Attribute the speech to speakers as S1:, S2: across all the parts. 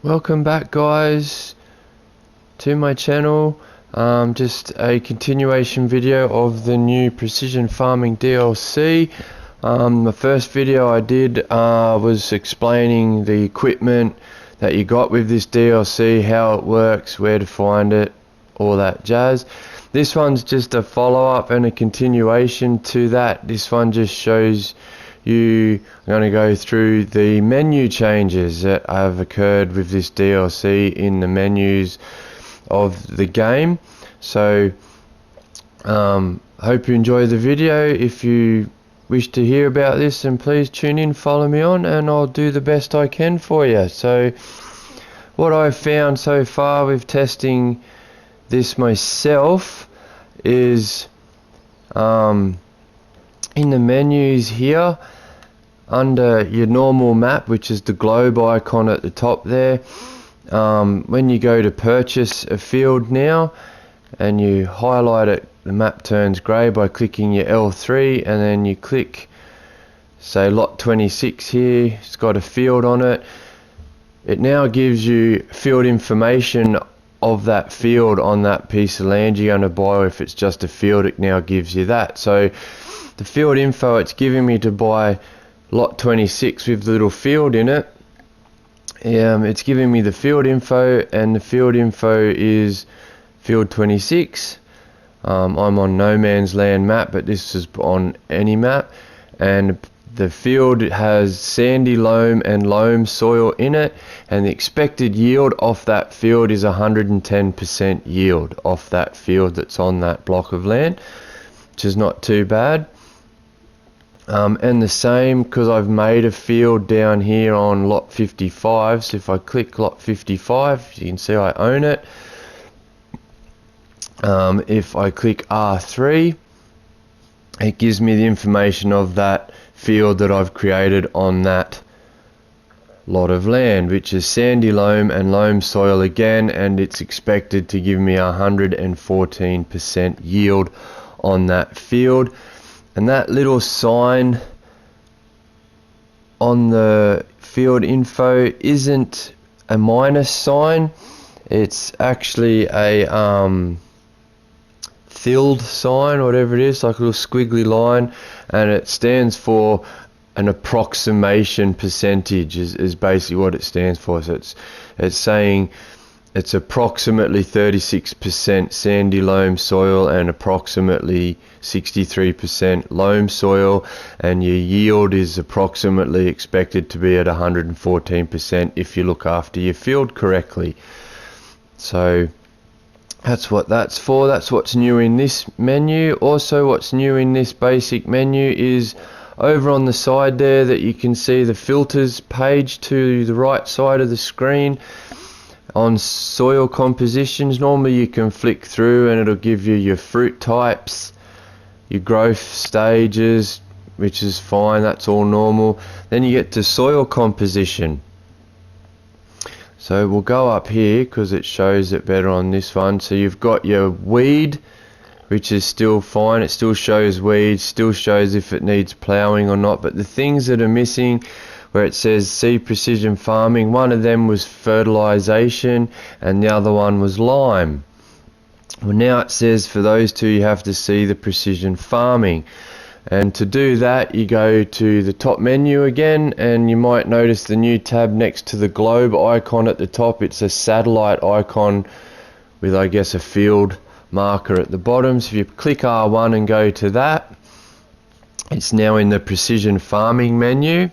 S1: Welcome back, guys, to my channel. Just a continuation video of the new Precision Farming DLC. The first video I did was explaining the equipment that you got with this DLC, how it works, where to find it, all that jazz. This one's just a follow-up and a continuation to that. This one just shows you. I'm going to go through the menu changes that have occurred with this DLC in the menus of the game. So hope you enjoy the video. If you wish to hear about this, then please tune in, follow me on, and I'll do the best I can for you. So what I've found so far with testing this myself is in the menus here, under your normal map, which is the globe icon at the top there, when you go to purchase a field now and you highlight it, the map turns grey by clicking your L3, and then you click, say, lot 26 here. It's got a field on it. It now gives you field information of that field on that piece of land you're going to buy, or if it's just a field, it now gives you that. So the field info it's giving me to buy lot 26 with the little field in it, it's giving me the field info, and the field info is field 26. I'm on no man's land map, but this is on any map, and the field has sandy loam and loam soil in it, and the expected yield off that field is 110% yield off that field that's on that block of land, which is not too bad. And the same, because I've made a field down here on lot 55, so if I click lot 55, you can see I own it. If I click R3, it gives me the information of that field that I've created on that lot of land, which is sandy loam and loam soil again, and it's expected to give me 114% yield on that field. And that little sign on the field info isn't a minus sign, it's actually a filled sign, whatever it is, like a little squiggly line, and it stands for an approximation percentage is basically what it stands for. So it's saying it's approximately 36% sandy loam soil and approximately 63% loam soil, and your yield is approximately expected to be at 114% if you look after your field correctly. So that's what that's for. That's what's new in this menu. Also, what's new in this basic menu is over on the side there that you can see the filters page to the right side of the screen. On soil compositions, normally you can flick through and it'll give you your fruit types, your growth stages, which is fine, that's all normal. Then you get to soil composition. So we'll go up here because it shows it better on this one. So you've got your weed, which is still fine, it still shows weeds, still shows if it needs ploughing or not, but the things that are missing, where it says see precision farming, one of them was fertilization and the other one was lime. Well, now it says for those two you have to see the precision farming, and to do that you go to the top menu again, and you might notice the new tab next to the globe icon at the top. It's a satellite icon with, I guess, a field marker at the bottom. So if you click R1 and go to that, it's now in the precision farming menu.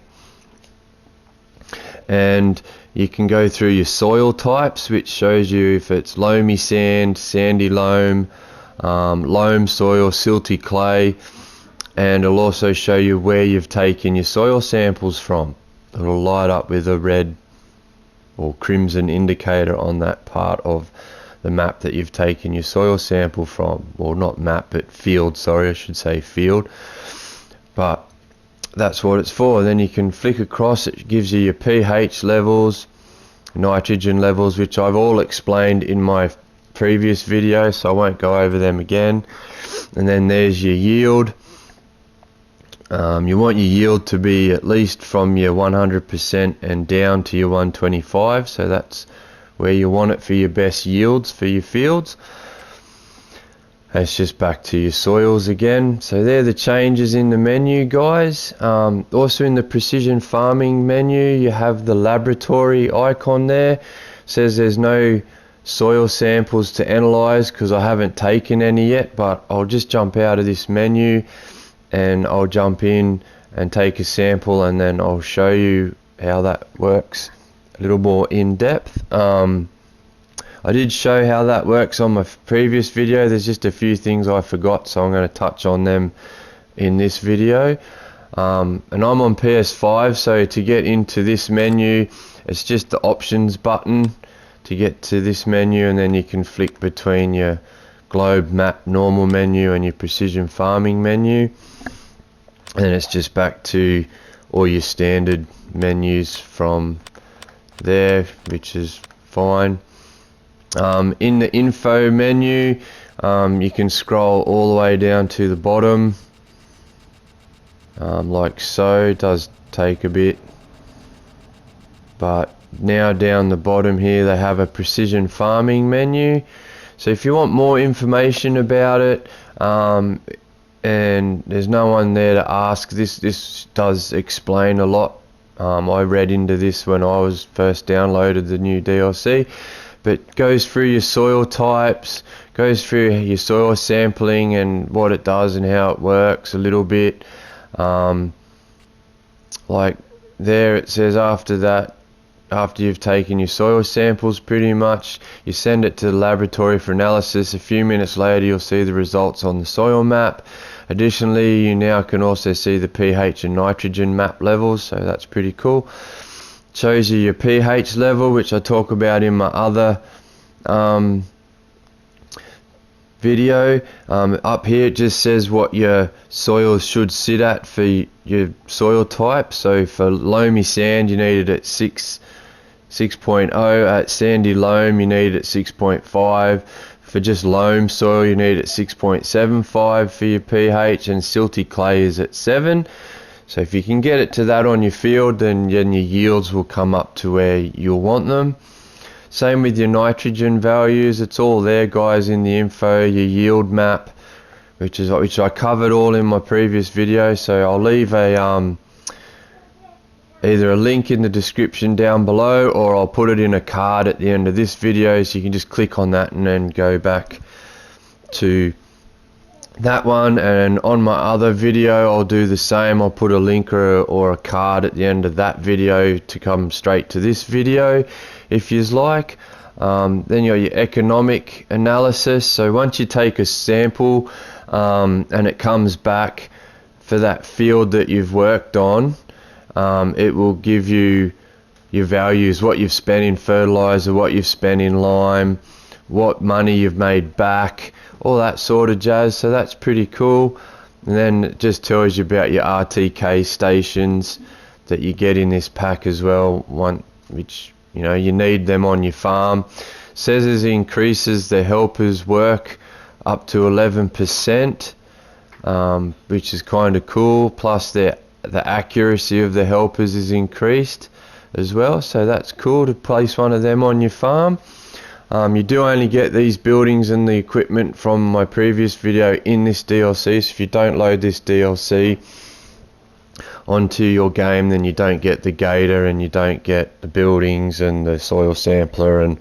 S1: And you can go through your soil types, which shows you if it's loamy sand, sandy loam, loam soil, silty clay, and it'll also show you where you've taken your soil samples from. It'll light up with a red or crimson indicator on that part of the map that you've taken your soil sample from. Well, not map, but field, sorry, I should say field. But that's what it's for. Then you can flick across, it gives you your pH levels, nitrogen levels, which I've all explained in my previous video, so I won't go over them again. And then there's your yield. You want your yield to be at least from your 100% and down to your 125, so that's where you want it for your best yields for your fields. And it's just back to your soils again. So they're the changes in the menu, guys. Also in the precision farming menu, you have the laboratory icon there. It says there's no soil samples to analyze because I haven't taken any yet, but I'll just jump out of this menu and I'll jump in and take a sample, and then I'll show you how that works a little more in depth. I did show how that works on my previous video. There's just a few things I forgot, so I'm going to touch on them in this video. And I'm on PS5, so to get into this menu, it's just the options button to get to this menu, and then you can flick between your globe map normal menu and your precision farming menu, and it's just back to all your standard menus from there, which is fine. In the info menu, you can scroll all the way down to the bottom, like so. It does take a bit, but now down the bottom here they have a precision farming menu. So if you want more information about it, and there's no one there to ask, this does explain a lot. I read into this when I was first downloaded the new DLC, but goes through your soil types, goes through your soil sampling and what it does and how it works a little bit. Like there it says after that, after you've taken your soil samples, pretty much you send it to the laboratory for analysis. A few minutes later you'll see the results on the soil map. Additionally, you now can also see the pH and nitrogen map levels, so that's pretty cool. Shows you your pH level, which I talk about in my other video. Up here it just says what your soils should sit at for your soil type. So for loamy sand you need it at 6.0, at sandy loam you need it at 6.5, for just loam soil you need it at 6.75 for your pH, and silty clay is at 7. So if you can get it to that on your field, then your yields will come up to where you'll want them. Same with your nitrogen values, it's all there, guys, in the info. Your yield map, which I covered all in my previous video, so I'll leave a either a link in the description down below, or I'll put it in a card at the end of this video, so you can just click on that and then go back to that one. And on my other video I'll do the same. I'll put a link or a card at the end of that video to come straight to this video if you'd like. Then you got your economic analysis. So once you take a sample and it comes back for that field that you've worked on, it will give you your values, what you've spent in fertilizer, what you've spent in lime, what money you've made back, all that sort of jazz. So that's pretty cool. And then it just tells you about your RTK stations that you get in this pack as well, which you need them on your farm. Says it increases the helpers work up to 11%, which is kind of cool. Plus the accuracy of the helpers is increased as well, so that's cool to place one of them on your farm. You do only get these buildings and the equipment from my previous video in this DLC, so if you don't load this DLC onto your game, then you don't get the gator and you don't get the buildings and the soil sampler and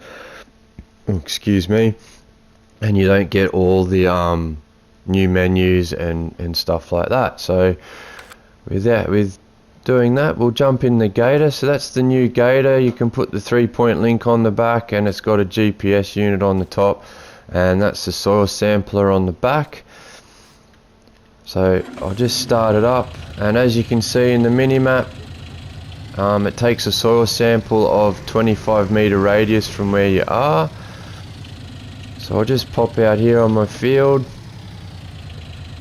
S1: excuse me, and you don't get all the new menus and stuff like that. So with doing that, we'll jump in the gator. So that's the new gator. You can put the 3-point link on the back, and it's got a GPS unit on the top, and that's the soil sampler on the back. So I'll just start it up, and as you can see in the mini map, it takes a soil sample of 25-meter radius from where you are. So I'll just pop out here on my field.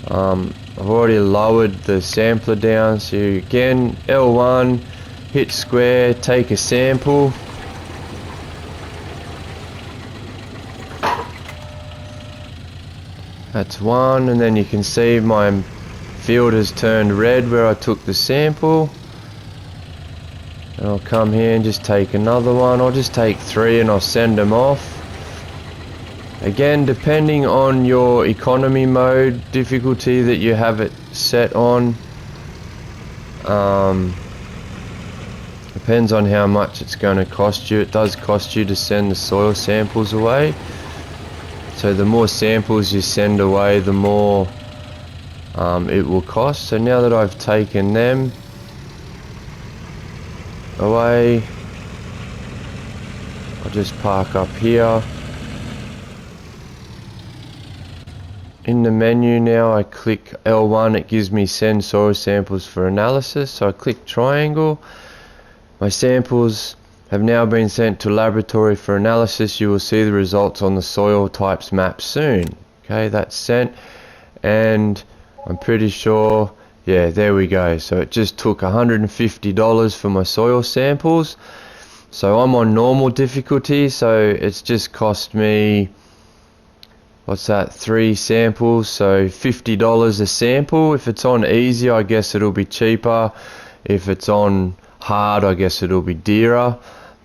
S1: I've already lowered the sampler down, so again L1, hit square, take a sample. That's one, and then you can see my field has turned red where I took the sample. And I'll come here and just take another one. I'll just take 3 and I'll send them off. Again, depending on your economy mode difficulty that you have it set on, depends on how much it's going to cost you. It does cost you to send the soil samples away. So the more samples you send away, the more it will cost. So now that I've taken them away, I'll just park up here. In the menu now, I click L1, it gives me send soil samples for analysis. So I click triangle. My samples have now been sent to laboratory for analysis. You will see the results on the soil types map soon. Okay, that's sent, and I'm pretty sure, yeah, there we go. So it just took $150 for my soil samples. So I'm on normal difficulty, so it's just cost me, what's that, 3 samples, so $50 a sample. If it's on easy, I guess it'll be cheaper. If it's on hard, I guess it'll be dearer,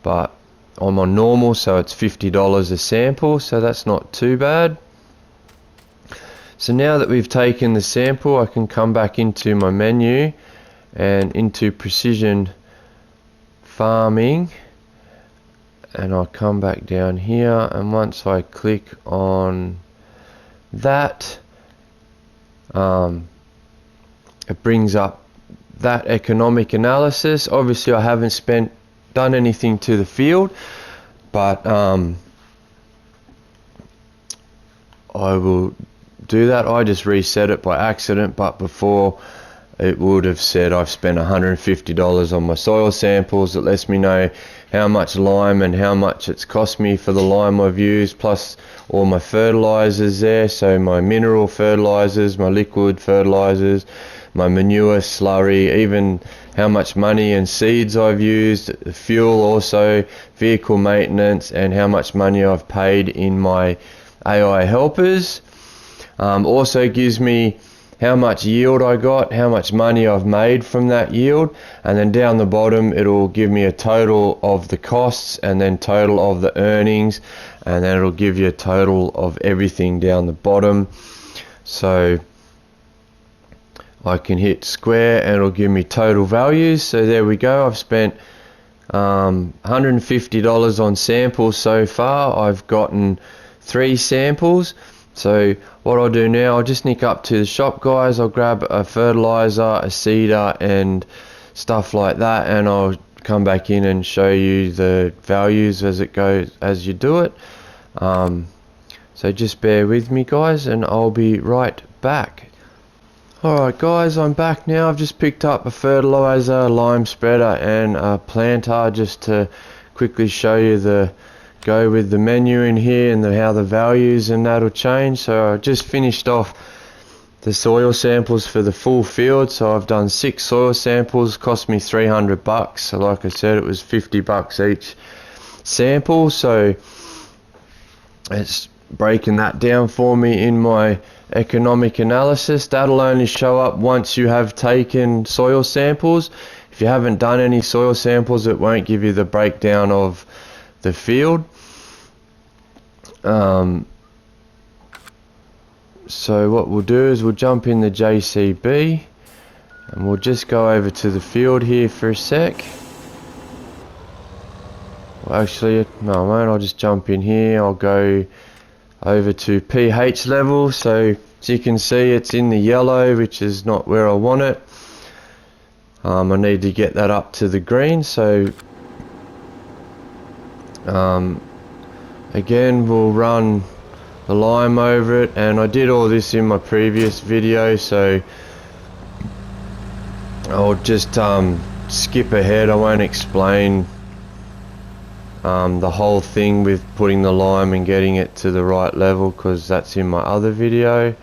S1: but I'm on normal, so it's $50 a sample, so that's not too bad. So now that we've taken the sample, I can come back into my menu and into precision farming, and I'll come back down here, and once I click on that, it brings up that economic analysis. Obviously I haven't done anything to the field, but I will do that. I just reset it by accident, but before it would have said I've spent $150 on my soil samples. It lets me know how much lime and how much it's cost me for the lime I've used, plus all my fertilizers there, so my mineral fertilizers, my liquid fertilizers, my manure, slurry, even how much money and seeds I've used, fuel also, vehicle maintenance, and how much money I've paid in my AI helpers. Also gives me how much yield I got, how much money I've made from that yield, and then down the bottom it'll give me a total of the costs and then total of the earnings, and then it'll give you a total of everything down the bottom. So I can hit square and it'll give me total values. So there we go. I've spent $150 on samples so far. I've gotten 3 samples. So what I'll do now, I'll just nick up to the shop, guys. I'll grab a fertilizer, a seeder, and stuff like that, and I'll come back in and show you the values as it goes, as you do it. So just bear with me, guys, and I'll be right back. Alright guys, I'm back now. I've just picked up a fertilizer, a lime spreader, and a planter just to quickly show you go with the menu in here and how the values and that'll change. So I just finished off the soil samples for the full field. So I've done 6 soil samples, cost me $300. So like I said, it was $50 each sample. So it's breaking that down for me in my economic analysis. That'll only show up once you have taken soil samples. If you haven't done any soil samples, it won't give you the breakdown of the field. So what we'll do is we'll jump in the JCB and we'll just go over to the field here for a sec. Well, actually, no, I won't. I'll just jump in here. I'll go over to pH level. So as you can see, it's in the yellow, which is not where I want it. I need to get that up to the green. So again, we'll run the lime over it, and I did all this in my previous video, so I'll just skip ahead. I won't explain the whole thing with putting the lime and getting it to the right level, because that's in my other video.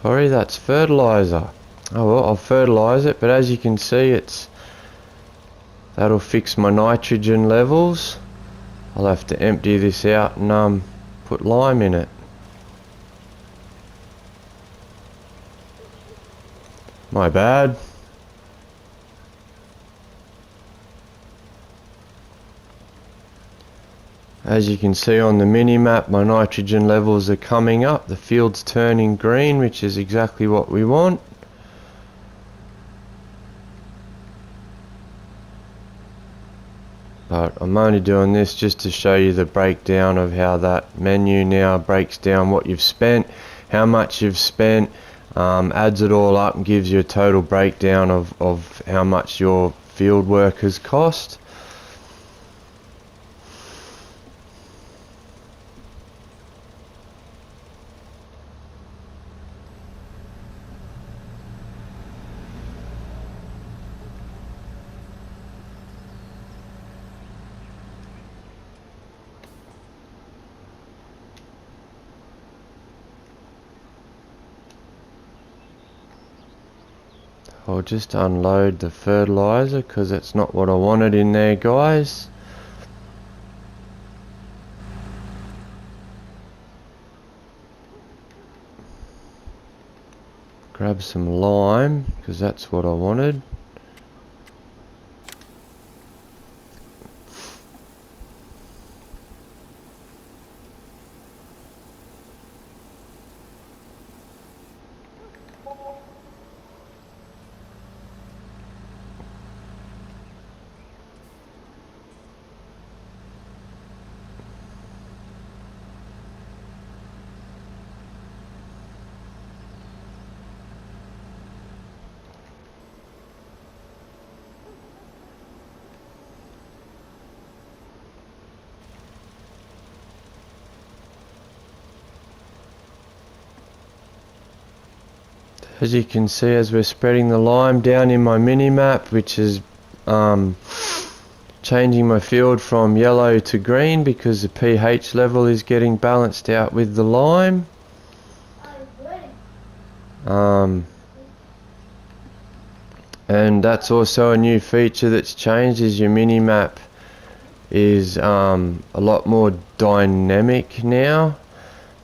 S1: Sorry, that's fertilizer. Oh well, I'll fertilize it, but as you can see, that'll fix my nitrogen levels. I'll have to empty this out and put lime in it. My bad. As you can see on the mini-map, my nitrogen levels are coming up. The field's turning green, which is exactly what we want. But I'm only doing this just to show you the breakdown of how that menu now breaks down what you've spent, how much you've spent, adds it all up and gives you a total breakdown of how much your field work has cost. I'll just unload the fertilizer because that's not what I wanted in there, guys. Grab some lime because that's what I wanted. As you can see, as we're spreading the lime down in my mini-map, which is changing my field from yellow to green because the pH level is getting balanced out with the lime. And that's also a new feature that's changed, is your mini-map is a lot more dynamic now,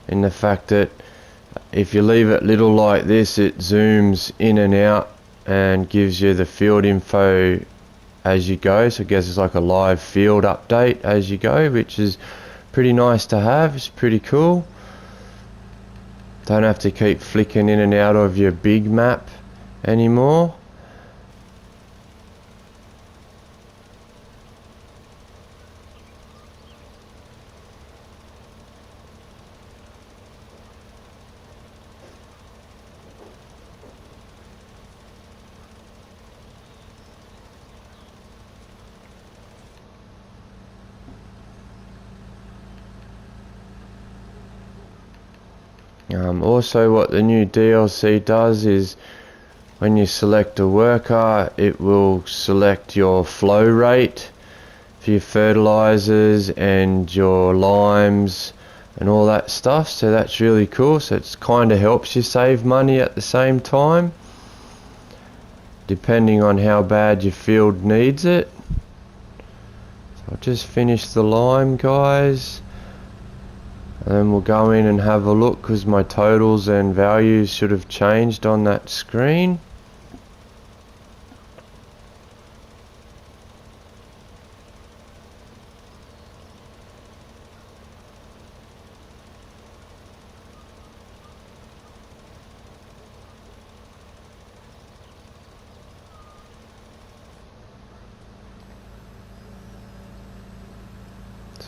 S1: in the fact that if you leave it little like this, it zooms in and out and gives you the field info as you go. So I guess it's like a live field update as you go, which is pretty nice to have. It's pretty cool. Don't have to keep flicking in and out of your big map anymore. Also, what the new DLC does is when you select a worker, it will select your flow rate for your fertilizers and your limes and all that stuff. So that's really cool. So it kind of helps you save money at the same time, depending on how bad your field needs it. So I'll just finish the lime, guys. And then we'll go in and have a look, because my totals and values should have changed on that screen.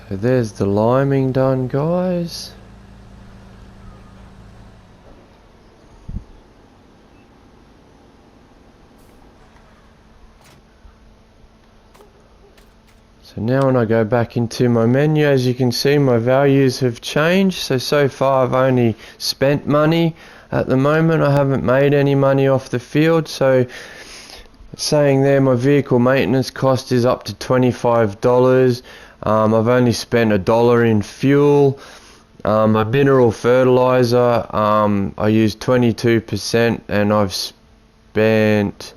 S1: So there's the liming done, guys. So now when I go back into my menu, as you can see, my values have changed. So far I've only spent money. At the moment I haven't made any money off the field. So saying there, my vehicle maintenance cost is up to $25. I've only spent $1 in fuel. My mineral fertilizer, I use 22%, and I've spent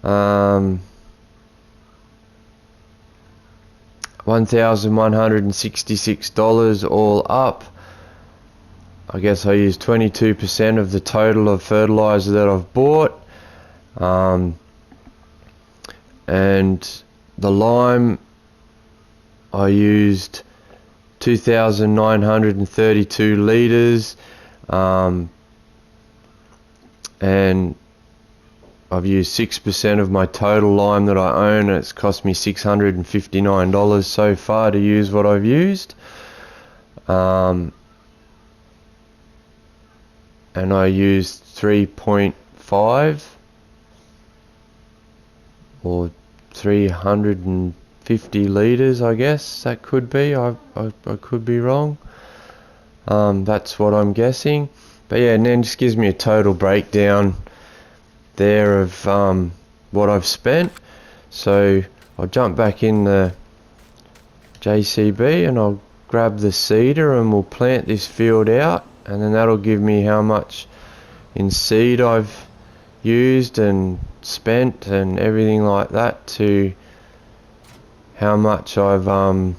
S1: $1,166 all up. I guess I use 22% of the total of fertilizer that I've bought. And the lime, I used 2,932 litres, and I've used 6% of my total lime that I own, and it's cost me $659 so far to use what I've used. And I used 3.5 or 350 litres, I guess that could be. I could be wrong. That's what I'm guessing. But yeah, and then just gives me a total breakdown there of what I've spent. So I'll jump back in the JCB and I'll grab the seeder and we'll plant this field out, and then that'll give me how much in seed I've used and spent and everything like that, to how much I'm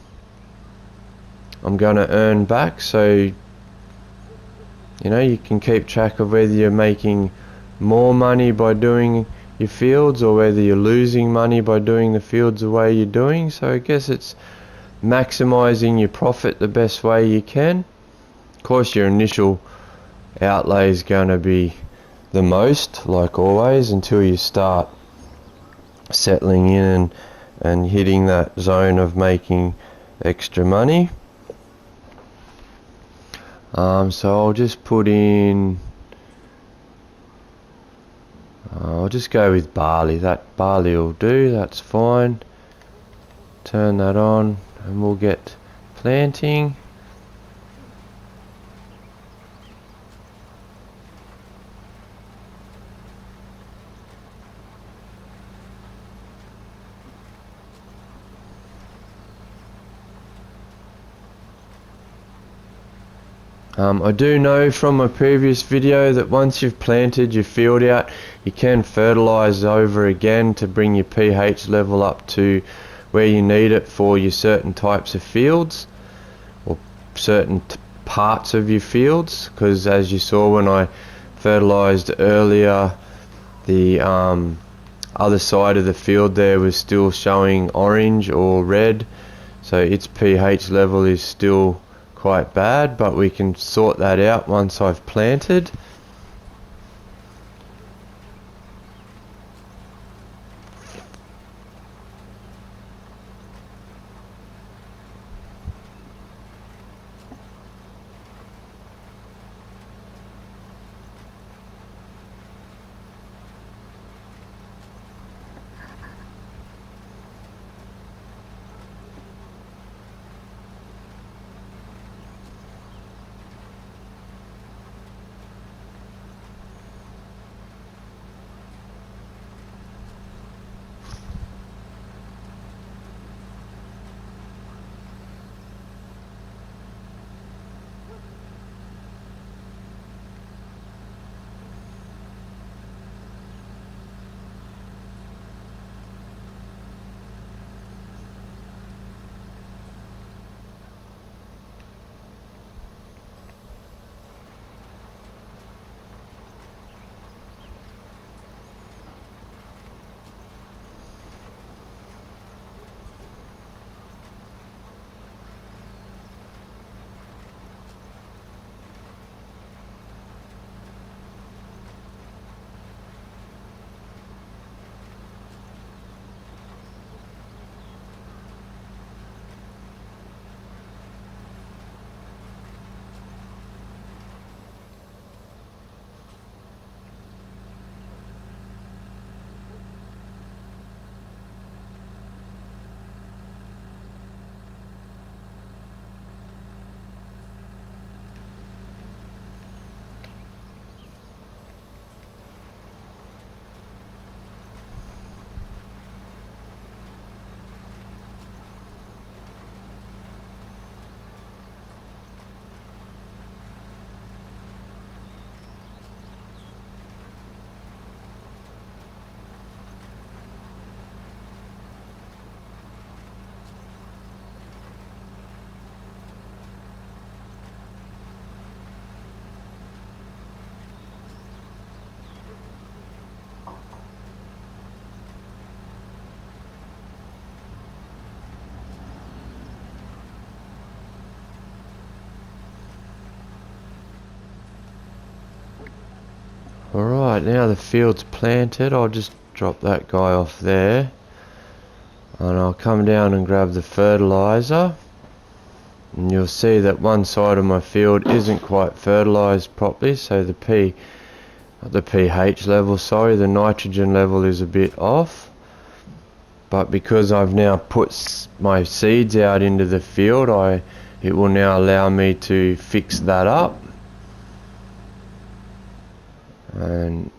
S1: gonna earn back. So you can keep track of whether you're making more money by doing your fields or whether you're losing money by doing the fields the way you're doing. So I guess it's maximizing your profit the best way you can. Of course, your initial outlay is going to be the most, like always, until you start settling in and hitting that zone of making extra money. So I'll just put in, I'll just go with barley. That barley will do, that's fine. Turn that on and we'll get planting. I do know from my previous video that once you've planted your field out, you can fertilise over again to bring your pH level up to where you need it for your certain types of fields or certain parts of your fields, because as you saw when I fertilised earlier, the other side of the field there was still showing orange or red, so its pH level is still quite bad, but we can sort that out once I've planted. Right, now the field's planted, I'll just drop that guy off there. And I'll come down and grab the fertilizer. And you'll see that one side of my field isn't quite fertilized properly, so the pH level, sorry, the nitrogen level is a bit off. But because I've now put my seeds out into the field, it will now allow me to fix that up. And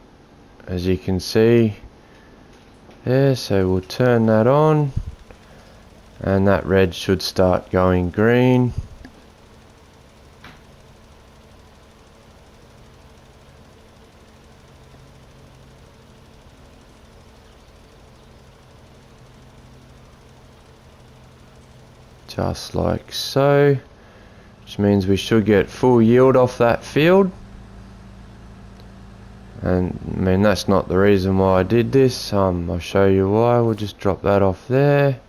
S1: as you can see there, so we'll turn that on and that red should start going green. Just like so, which means we should get full yield off that field. And I mean, that's not the reason why I did this. I'll show you why. We'll just drop that off there.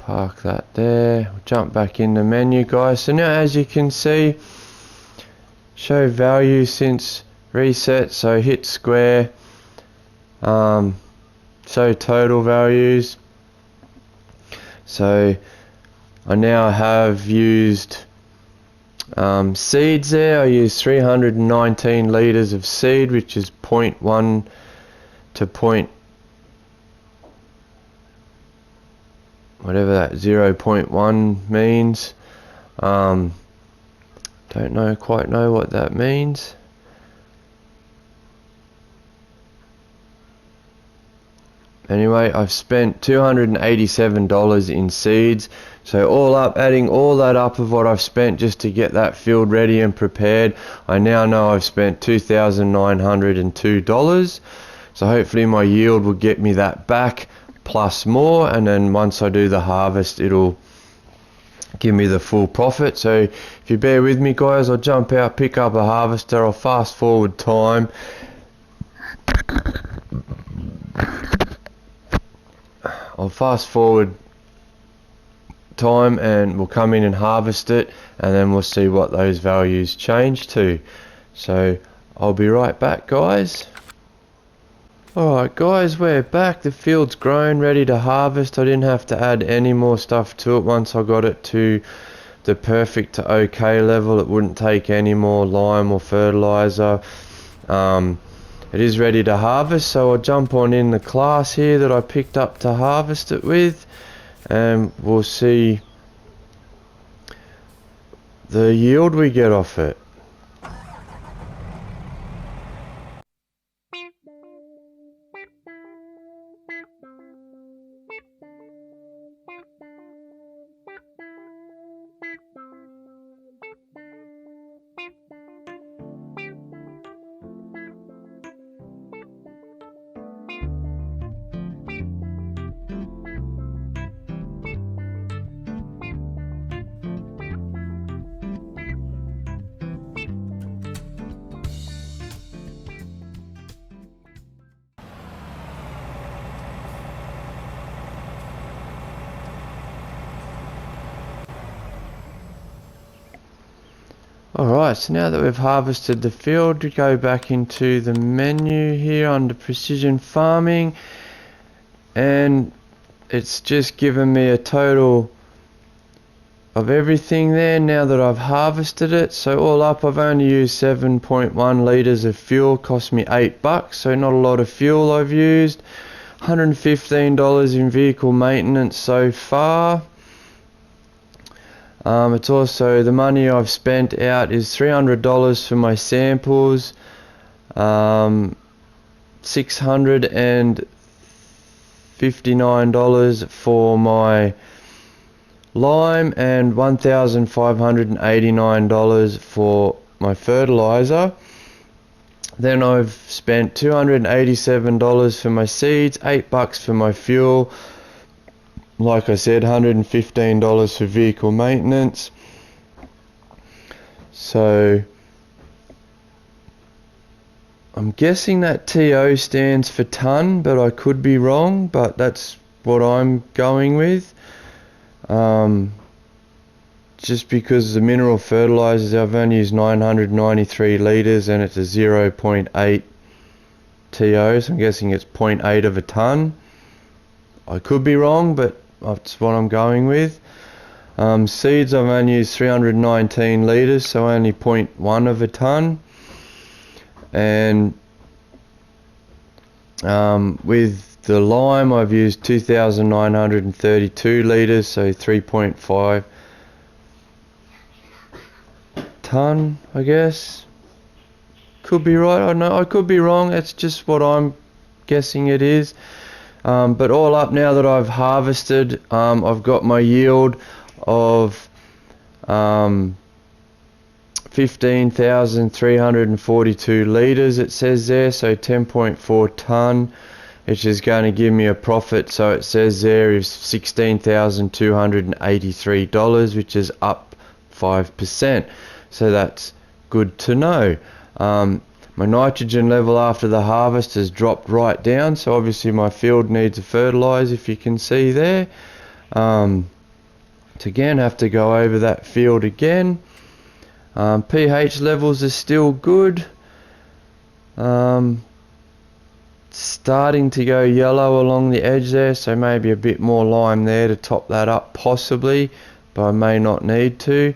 S1: Park that there. We'll jump back in the menu, guys. So now, as you can see, show value since reset. So hit square. Show total values. So I now have used seeds there. I used 319 litres of seed, which is 0.1 to whatever that 0.1 means. Don't quite know what that means. Anyway, I've spent $287 in seeds. So all up, adding all that up of what I've spent just to get that field ready and prepared, I now know I've spent $2,902. So hopefully my yield will get me that back plus more, and then once I do the harvest, it'll give me the full profit. So if you bear with me, guys, I'll jump out, pick up a harvester, I'll fast forward time. I'll fast forward time and we'll come in and harvest it, and then we'll see what those values change to. So I'll be right back, guys. Alright guys, we're back. The field's grown, ready to harvest. I didn't have to add any more stuff to it once I got it to the perfect to okay level. It wouldn't take any more lime or fertilizer. It is ready to harvest, so I'll jump on in the class here that I picked up to harvest it with, and we'll see the yield we get off it. Alright, so now that we've harvested the field, we go back into the menu here under precision farming, and it's just given me a total of everything there now that I've harvested it. So all up, I've only used 7.1 litres of fuel, cost me $8, so not a lot of fuel I've used. $115 in vehicle maintenance so far. It's also, the money I've spent out is $300 for my samples, $659 for my lime, and $1,589 for my fertilizer. Then I've spent $287 for my seeds, $8 for my fuel. Like I said, $115 for vehicle maintenance. So I'm guessing that TO stands for ton, but I could be wrong, but that's what I'm going with. just because the mineral fertilizers, I've only used 993 litres and it's a 0.8 TO, so I'm guessing it's 0.8 of a tonne. I could be wrong, but that's what I'm going with. Seeds, I've only used 319 litres, so only 0.1 of a tonne. And with the lime, I've used 2,932 litres, so 3.5 tonne, I guess. Could be right, I don't know, I could be wrong, that's just what I'm guessing it is. But all up, now that I've harvested, I've got my yield of 15,342 litres, it says there, so 10.4 tonne, which is going to give me a profit, so it says there is $16,283, which is up 5%, so that's good to know. My nitrogen level after the harvest has dropped right down, so obviously my field needs a fertilise, if you can see there. To again have to go over that field again. pH levels are still good. Starting to go yellow along the edge there, so maybe a bit more lime there to top that up possibly, but I may not need to.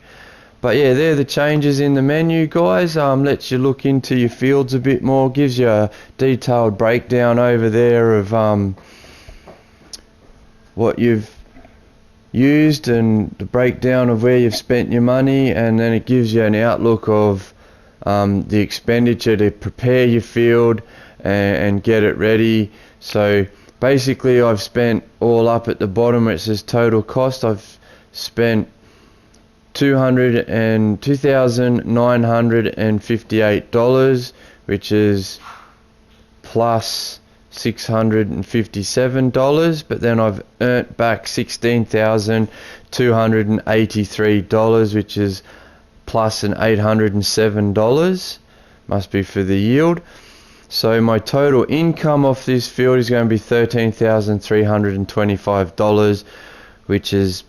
S1: But yeah, they're the changes in the menu, guys. Lets you look into your fields a bit more, gives you a detailed breakdown over there of what you've used and the breakdown of where you've spent your money, and then it gives you an outlook of the expenditure to prepare your field and get it ready. So basically I've spent all up at the bottom where it says total cost, I've spent $2,958, which is plus $657, but then I've earned back $16,283, which is plus an $807, must be for the yield. So my total income off this field is going to be $13,325, which is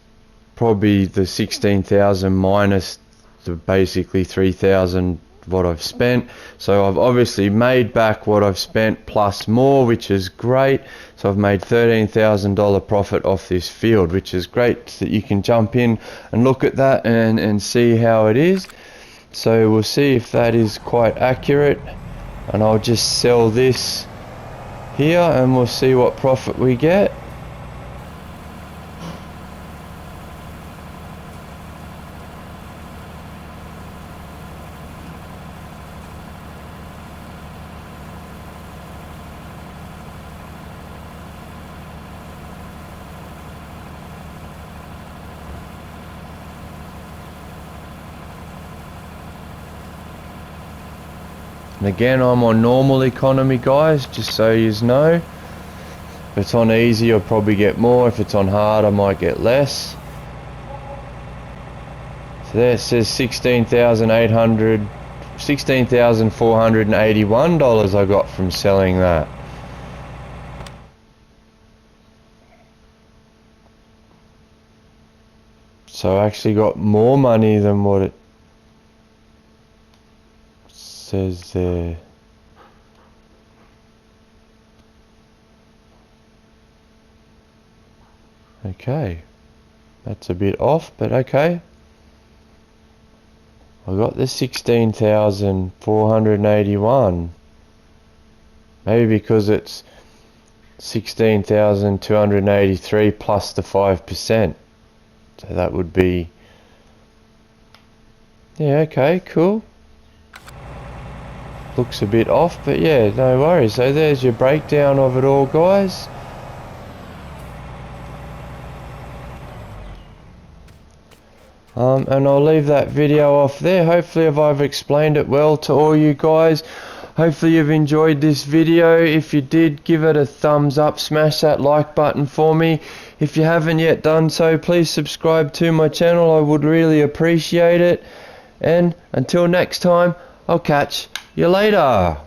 S1: probably the 16,000 minus the basically 3,000 what I've spent. So I've obviously made back what I've spent plus more, which is great. So I've made $13,000 profit off this field, which is great that you can jump in and look at that and see how it is. So we'll see if that is quite accurate, and I'll just sell this here and we'll see what profit we get. And again, I'm on normal economy, guys, just so you know. If it's on easy, I'll probably get more. If it's on hard, I might get less. So there it says $16,481 I got from selling that. So I actually got more money than what it says there. Okay, that's a bit off, but okay. I got the 16,481. Maybe because it's 16,283 plus the 5%. So that would be, yeah, okay, cool. Looks a bit off, but yeah, no worries. So there's your breakdown of it all, guys. And I'll leave that video off there. Hopefully I've explained it well to all you guys. Hopefully you've enjoyed this video. If you did, give it a thumbs up, smash that like button for me. If you haven't yet done so, please subscribe to my channel. I would really appreciate it. And until next time, I'll catch you later.